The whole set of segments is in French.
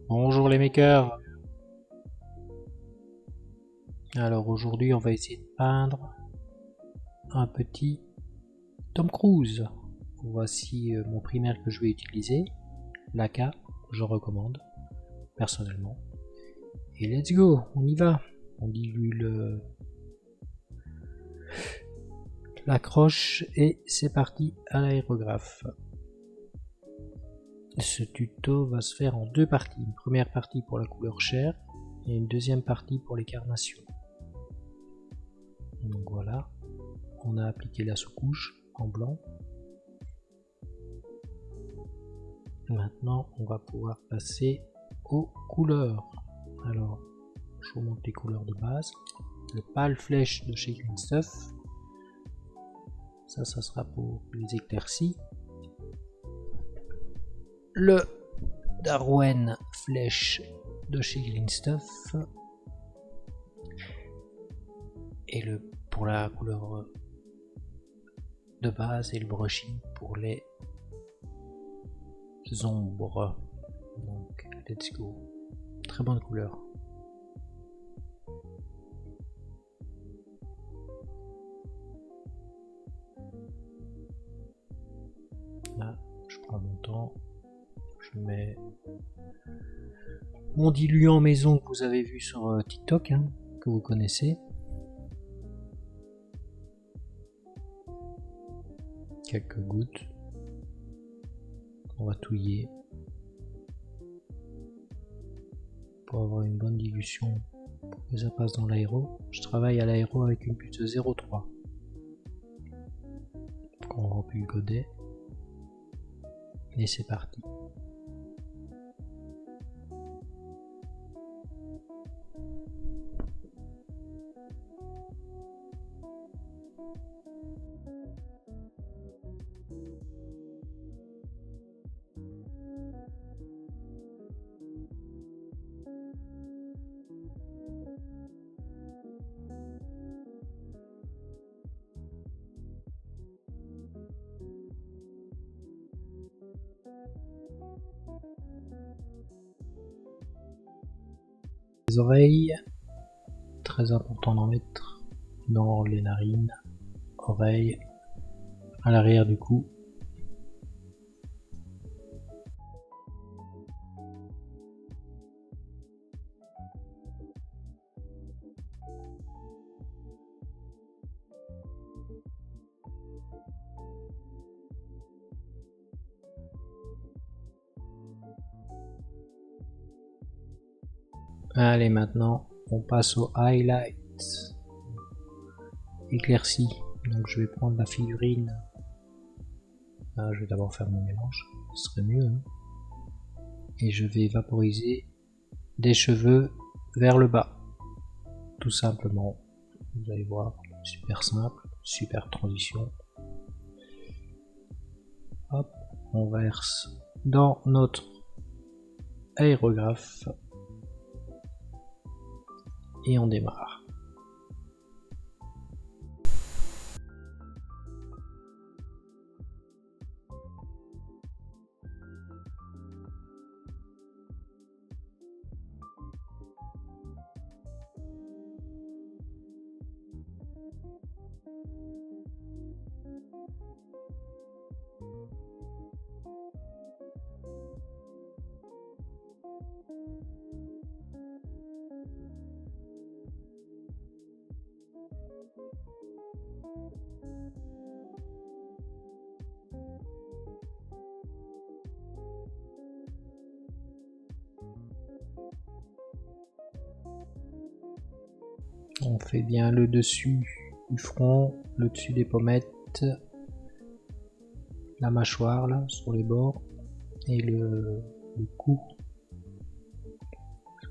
Bonjour les makers. Alors aujourd'hui on va essayer de peindre un petit Tom Cruise. Voici mon primaire que je vais utiliser. L'AK, je recommande personnellement. Et let's go, on y va. On dilue l'accroche et c'est parti à l'aérographe. Ce tuto va se faire en deux parties. Une première partie pour la couleur chair et une deuxième partie pour les carnations. Donc voilà, on a appliqué la sous-couche en blanc. Maintenant, on va pouvoir passer aux couleurs. Alors, je vous montre les couleurs de base. Le pâle flèche de chez Green Stuff. Ça sera pour les éclaircies. Le Darwin flèche de chez Green Stuff. Et pour la couleur de base et le brushing pour les ombres. Donc, let's go. Très bonne couleur. Là, je prends mon temps. Je mets mon diluant maison que vous avez vu sur TikTok, que vous connaissez. Quelques gouttes. On va touiller pour avoir une bonne dilution pour que ça passe dans l'aéro. Je travaille à l'aéro avec une puce de 0,3. On remplit le godet et c'est parti. Les oreilles, très important d'en mettre dans les narines, oreilles, à l'arrière du cou. Allez, maintenant on passe au highlight. Éclairci. Donc je vais prendre la figurine. Je vais d'abord faire mon mélange, ce serait mieux. Et je vais vaporiser des cheveux vers le bas. Tout simplement. Vous allez voir, super simple, super transition. Hop, on verse dans notre aérographe. Et on démarre. On fait bien le dessus du front, le dessus des pommettes, la mâchoire là sur les bords et le cou.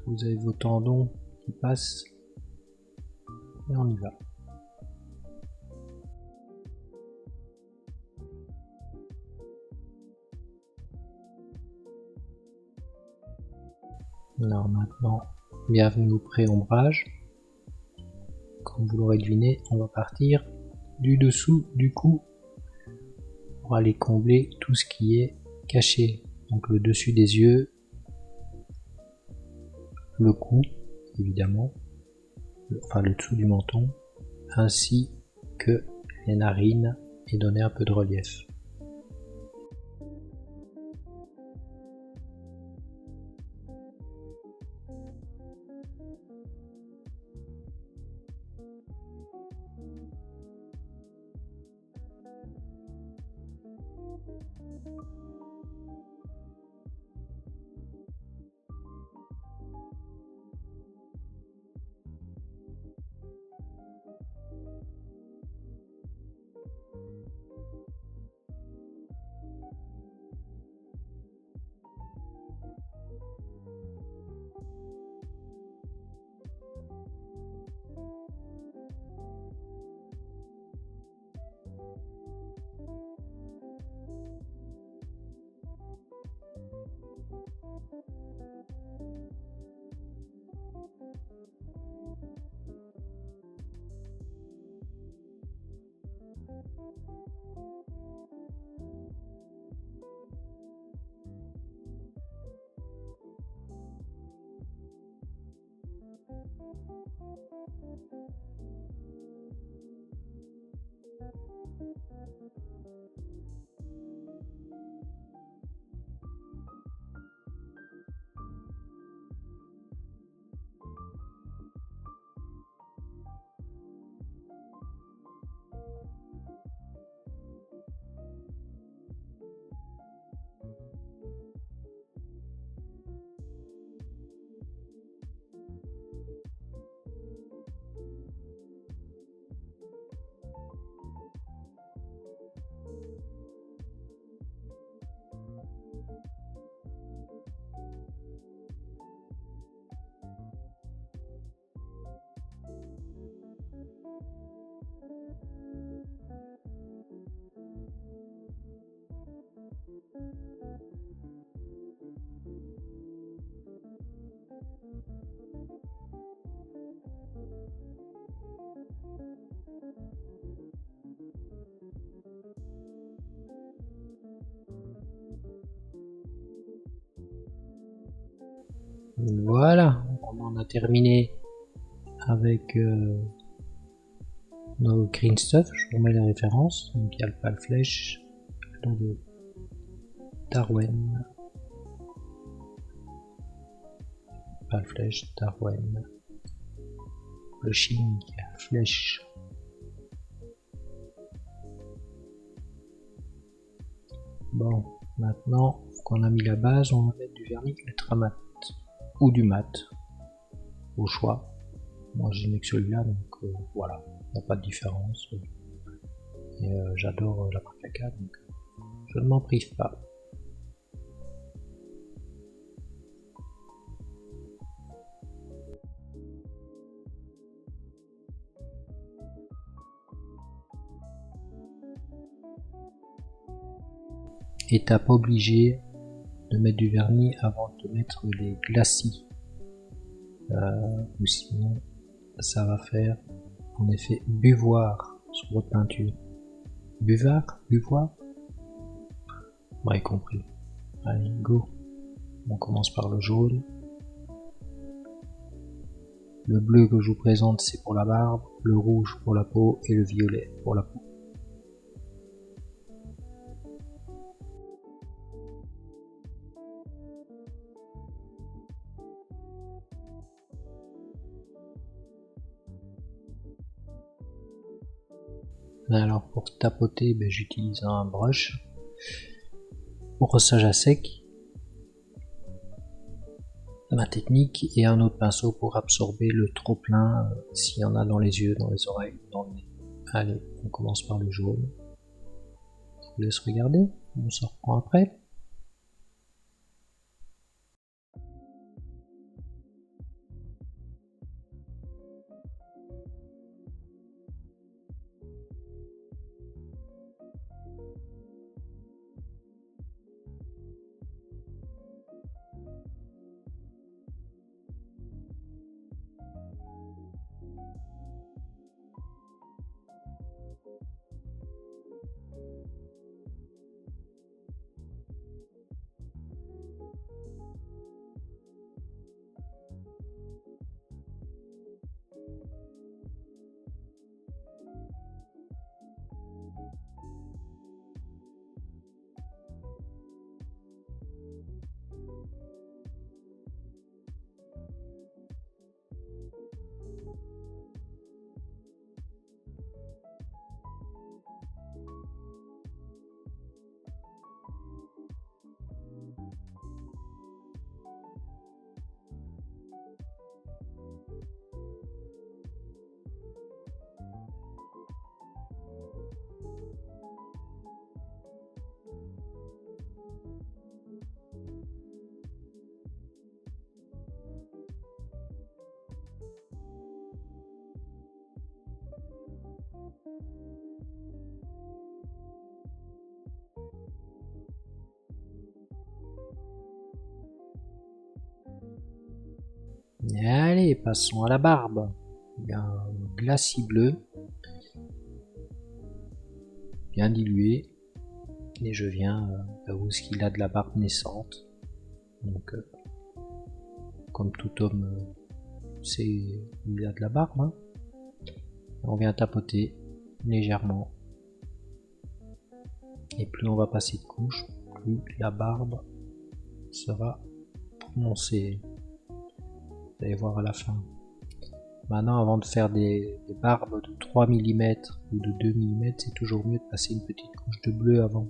Vous avez vos tendons qui passent et on y va. Alors maintenant, bienvenue au pré-ombrage. Comme vous l'aurez deviné, on va partir du dessous du cou pour aller combler tout ce qui est caché. Donc le dessus des yeux, le cou, évidemment, enfin le dessous du menton, ainsi que les narines et donner un peu de relief. Voilà, on en a terminé avec nos green stuff. Je vous remets les références. Donc il y a le pâle flèche, le Darwen, pâle flèche, Darwen, le Shing, flèche. Bon, maintenant qu'on a mis la base, on va mettre du vernis ultramat ou du mat, au choix. Moi j'ai mis que celui-là, donc voilà, il n'y a pas de différence. Et j'adore la marque AK, donc je ne m'en prive pas. Et t'as pas obligé de mettre du vernis avant de mettre les glacis, ou sinon ça va faire en effet buvoir sur votre peinture. Buvoir. Vous m'avez compris. Allez, go. On commence par le jaune. Le bleu que je vous présente, c'est pour la barbe, le rouge pour la peau et le violet pour la peau. Alors pour tapoter, j'utilise un brush. Brossage à sec, ma technique, et un autre pinceau pour absorber le trop plein s'il y en a dans les yeux, dans les oreilles, dans le nez. Allez, on commence par le jaune. Je vous laisse regarder, on se reprend après. Allez, passons à la barbe. Il y a un glacis bleu, bien dilué, et je viens là où est-ce qu'il a de la barbe naissante. Donc, comme tout homme, il a de la barbe. Hein. On vient tapoter légèrement. Et plus on va passer de couches, plus la barbe sera prononcée. Vous allez voir à la fin. Maintenant, avant de faire des barbes de 3 mm ou de 2 mm, c'est toujours mieux de passer une petite couche de bleu avant.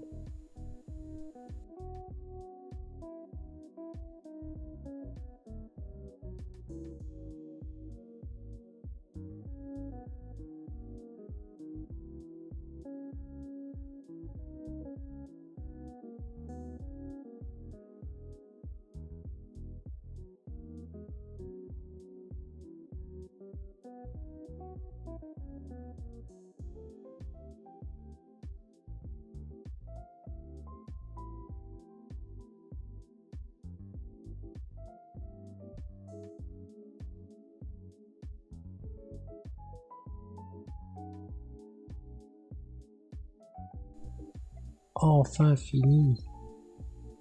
Enfin fini.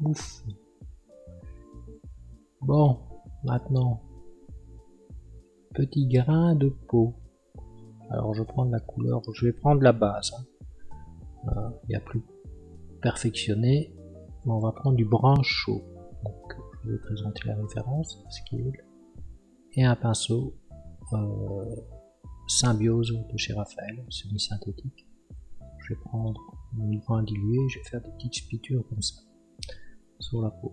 Ouf. Bon, maintenant, petit grain de peau. Alors je prends de la couleur, je vais prendre la base. Il y a plus perfectionné, mais on va prendre du brun chaud. Donc je vais présenter la référence, scale, et un pinceau Symbiose de chez Raphaël, semi-synthétique. Je vais prendre mon brun dilué, je vais faire des petites spitures comme ça sur la peau.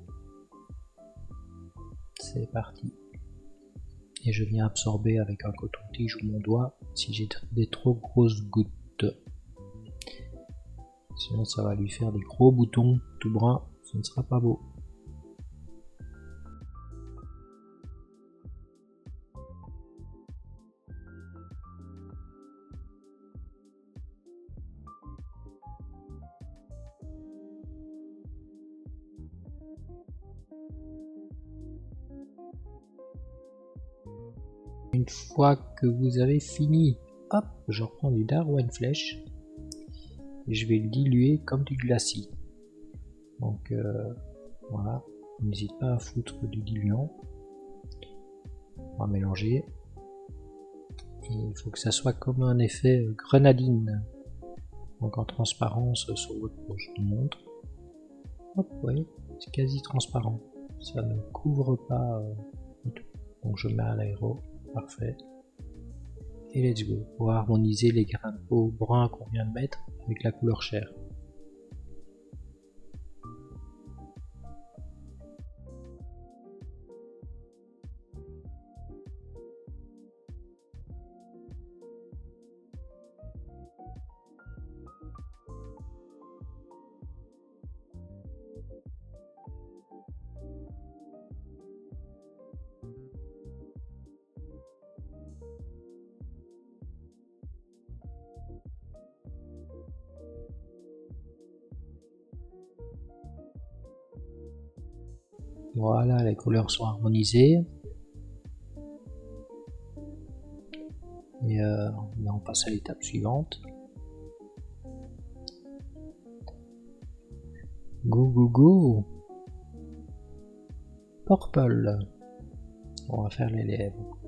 C'est parti. Et je viens absorber avec un coton-tige ou mon doigt si j'ai des trop grosses gouttes. Sinon ça va lui faire des gros boutons tout bruns, ce ne sera pas beau. Une fois que vous avez fini, hop, je reprends du Darwin Flèche et je vais le diluer comme du glacis. Donc voilà, n'hésite pas à foutre du diluant. On va mélanger. Et il faut que ça soit comme un effet grenadine. Donc en transparence sur votre peau, je te montre. Hop, vous voyez, c'est quasi transparent. Ça ne couvre pas du tout. Donc je mets à l'aéro. Parfait. Et let's go. Pour harmoniser les grains de peau bruns qu'on vient de mettre avec la couleur chair. Voilà, les couleurs sont harmonisées. Et on passe à l'étape suivante. Go go go. Purple. On va faire les lèvres.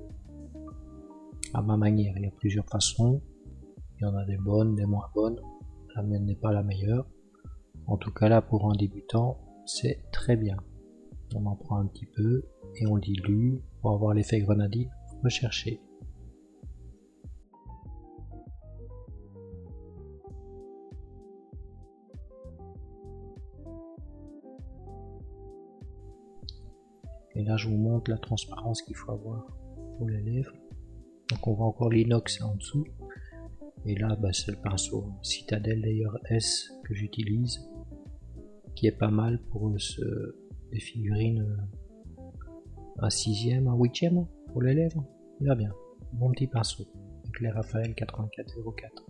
À ma manière, il y a plusieurs façons. Il y en a des bonnes, des moins bonnes. La mienne n'est pas la meilleure. En tout cas là, pour un débutant, c'est très bien. On en prend un petit peu et on dilue pour avoir l'effet grenadine recherché. Et là je vous montre la transparence qu'il faut avoir pour les lèvres. Donc on voit encore l'inox en dessous. Et là c'est le pinceau Citadel Layer S que j'utilise, qui est pas mal pour des figurines un 6e, un 8e pour les lèvres. Il va bien. Bon petit pinceau avec les Raphaël 8404.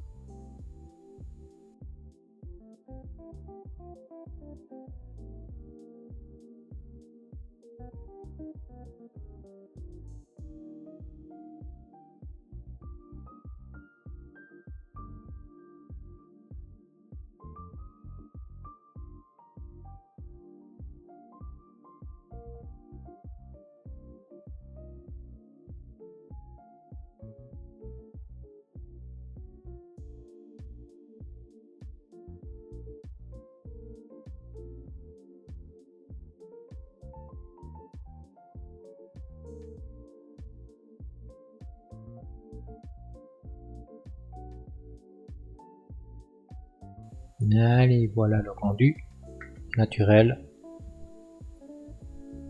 Allez, voilà le rendu naturel.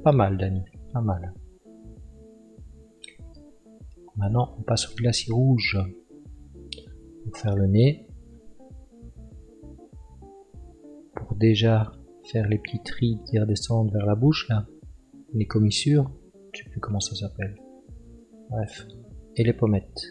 Pas mal, Dani, pas mal. Maintenant, on passe au glacis rouge pour faire le nez. Pour déjà faire les petites rides qui redescendent vers la bouche, là. Les commissures, je sais plus comment ça s'appelle. Bref. Et les pommettes.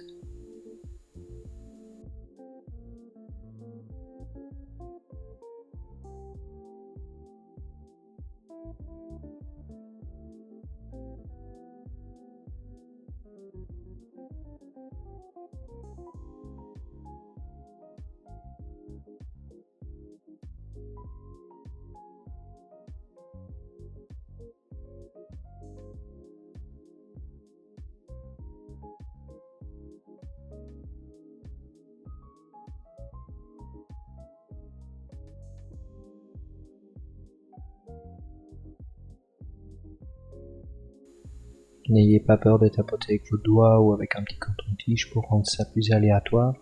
N'ayez pas peur de tapoter avec vos doigts ou avec un petit coton-tige pour rendre ça plus aléatoire.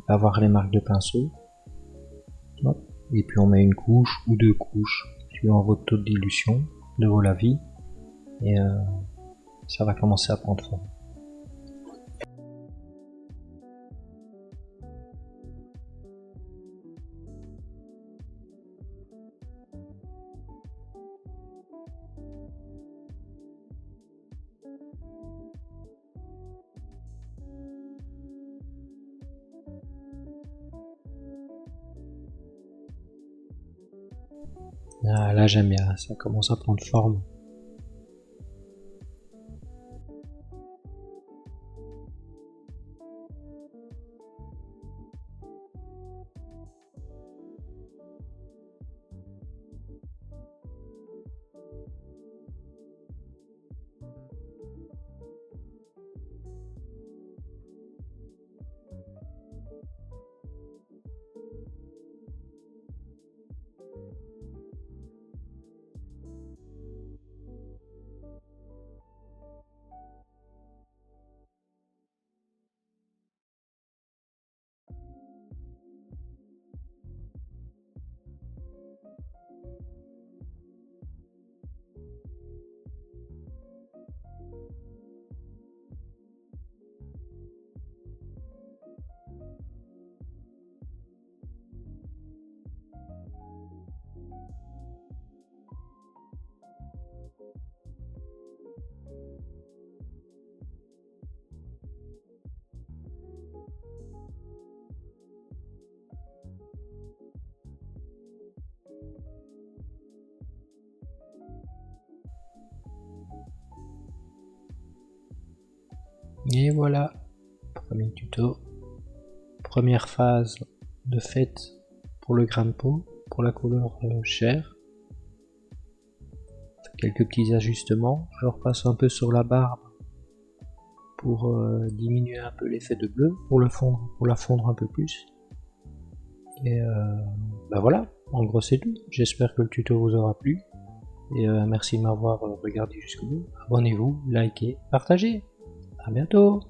Pas avoir les marques de pinceau. Et puis on met une couche ou 2 couches suivant votre taux de dilution de vos lavis et ça va commencer à prendre forme. Ah, là j'aime bien, ça commence à prendre forme. Et voilà, premier tuto, première phase de fait pour le grain de peau, pour la couleur chair. Quelques petits ajustements, je repasse un peu sur la barbe pour diminuer un peu l'effet de bleu, pour la fondre un peu plus. Et bah voilà, en gros c'est tout. J'espère que le tuto vous aura plu. Et merci de m'avoir regardé jusqu'au bout. Abonnez-vous, likez, partagez. À bientôt.